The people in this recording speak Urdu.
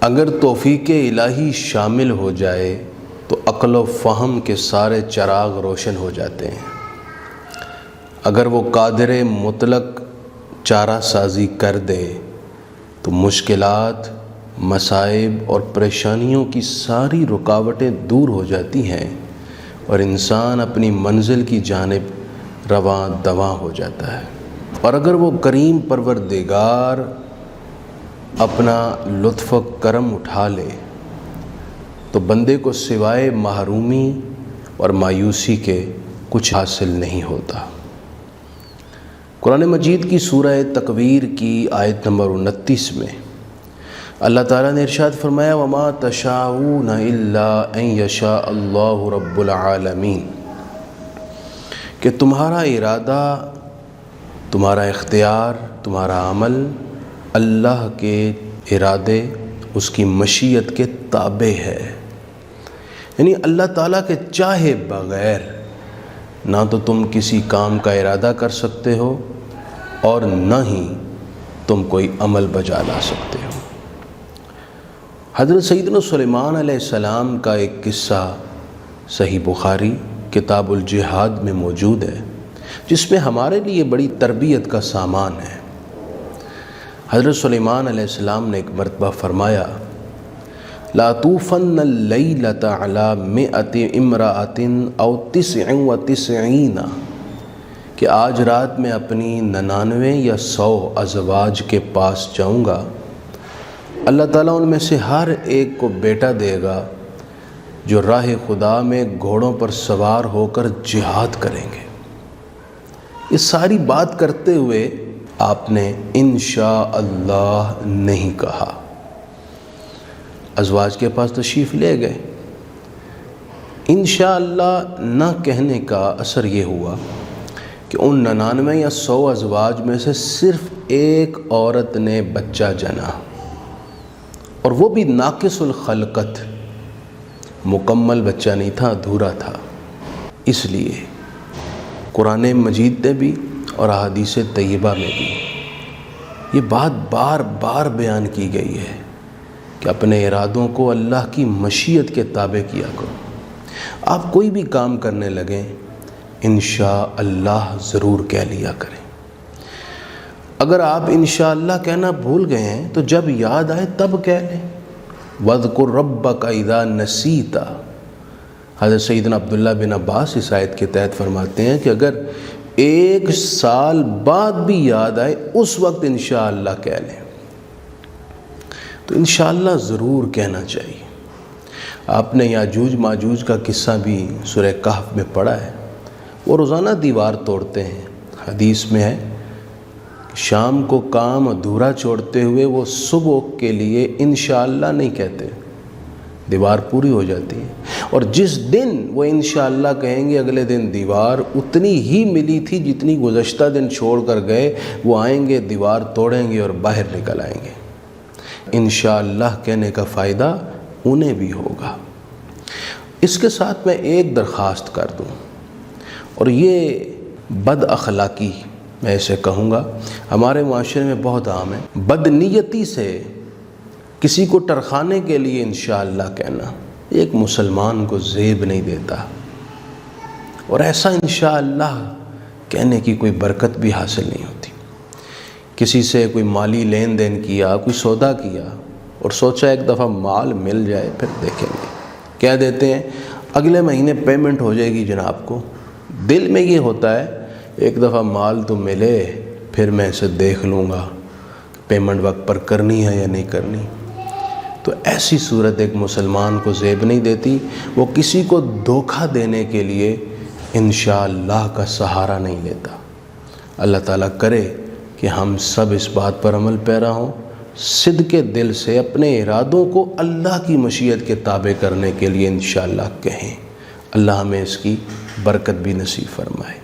اگر توفیق الہی شامل ہو جائے تو عقل و فہم کے سارے چراغ روشن ہو جاتے ہیں۔ اگر وہ قادر مطلق چارہ سازی کر دے تو مشکلات، مصائب اور پریشانیوں کی ساری رکاوٹیں دور ہو جاتی ہیں اور انسان اپنی منزل کی جانب رواں دواں ہو جاتا ہے۔ اور اگر وہ کریم پروردگار اپنا لطف و کرم اٹھا لے تو بندے کو سوائے محرومی اور مایوسی کے کچھ حاصل نہیں ہوتا۔ قرآن مجید کی سورہ تکویر کی آیت نمبر 29 میں اللہ تعالیٰ نے ارشاد فرمایا وَمَا تَشَاءُونَ إِلَّا أَن يَشَاءَ اللَّهُ رَبُّ الْعَالَمِينَ، کہ تمہارا ارادہ، تمہارا اختیار، تمہارا عمل اللہ کے ارادے، اس کی مشیت کے تابع ہے۔ یعنی اللہ تعالیٰ کے چاہے بغیر نہ تو تم کسی کام کا ارادہ کر سکتے ہو اور نہ ہی تم کوئی عمل بجا لا سکتے ہو۔ حضرت سیدنا سلیمان علیہ السلام کا ایک قصہ صحیح بخاری کتاب الجہاد میں موجود ہے، جس میں ہمارے لیے بڑی تربیت کا سامان ہے۔ حضرت سلیمان علیہ السلام نے ایک مرتبہ فرمایا لا توفن اللیلۃ علی مئۃ امرأۃ او 99، کہ آج رات میں اپنی 99 یا 100 ازواج کے پاس جاؤں گا، اللہ تعالیٰ ان میں سے ہر ایک کو بیٹا دے گا جو راہ خدا میں گھوڑوں پر سوار ہو کر جہاد کریں گے۔ یہ ساری بات کرتے ہوئے آپ نے انشاءاللہ نہیں کہا۔ ازواج کے پاس تشریف لے گئے۔ انشاءاللہ نہ کہنے کا اثر یہ ہوا کہ ان 99 یا 100 ازواج میں سے صرف ایک عورت نے بچہ جنا، اور وہ بھی ناقص الخلقت، مکمل بچہ نہیں تھا، ادھورا تھا۔ اس لیے قرآن مجید نے بھی اور احادیث طیبہ میں بھی یہ بات بار بار بیان کی گئی ہے کہ اپنے ارادوں کو اللہ کی مشیت کے تابع کیا کرو۔ آپ کوئی بھی کام کرنے لگیں انشاءاللہ ضرور کہہ لیا کریں۔ اگر آپ انشاءاللہ کہنا بھول گئے ہیں تو جب یاد آئے تب کہہ لیں۔ وَاذْكُرْ رَبَّكَ إِذَا نَسِيتَ، حضرت سیدنا عبداللہ بن عباس اس آیت کے تحت فرماتے ہیں کہ اگر 1 سال بعد بھی یاد آئے اس وقت انشاءاللہ کہہ لیں۔ تو انشاءاللہ ضرور کہنا چاہیے۔ آپ نے یاجوج ماجوج کا قصہ بھی سورہ کہف میں پڑھا ہے۔ وہ روزانہ دیوار توڑتے ہیں۔ حدیث میں ہے شام کو کام ادھورا چھوڑتے ہوئے وہ صبح کے لیے انشاءاللہ نہیں کہتے، دیوار پوری ہو جاتی ہے۔ اور جس دن وہ انشاءاللہ کہیں گے اگلے دن دیوار اتنی ہی ملی تھی جتنی گزشتہ دن چھوڑ کر گئے، وہ آئیں گے دیوار توڑیں گے اور باہر نکل آئیں گے۔ انشاءاللہ کہنے کا فائدہ انہیں بھی ہوگا۔ اس کے ساتھ میں ایک درخواست کر دوں، اور یہ بد اخلاقی میں اسے کہوں گا، ہمارے معاشرے میں بہت عام ہے۔ بد نیتی سے کسی کو ٹرخانے کے لیے انشاءاللہ کہنا ایک مسلمان کو زیب نہیں دیتا، اور ایسا انشاءاللہ کہنے کی کوئی برکت بھی حاصل نہیں ہوتی۔ کسی سے کوئی مالی لین دین کیا، کوئی سودا کیا اور سوچا ایک دفعہ مال مل جائے پھر دیکھیں گے، کہہ دیتے ہیں اگلے مہینے پیمنٹ ہو جائے گی جناب کو۔ دل میں یہ ہوتا ہے ایک دفعہ مال تو ملے پھر میں اسے دیکھ لوں گا پیمنٹ وقت پر کرنی ہے یا نہیں کرنی۔ تو ایسی صورت ایک مسلمان کو زیب نہیں دیتی۔ وہ کسی کو دھوکہ دینے کے لیے انشاءاللہ کا سہارا نہیں لیتا۔ اللہ تعالیٰ کرے کہ ہم سب اس بات پر عمل پیرا ہوں، صدق دل سے اپنے ارادوں کو اللہ کی مشیت کے تابع کرنے کے لیے انشاءاللہ کہیں۔ اللہ ہمیں اس کی برکت بھی نصیب فرمائے۔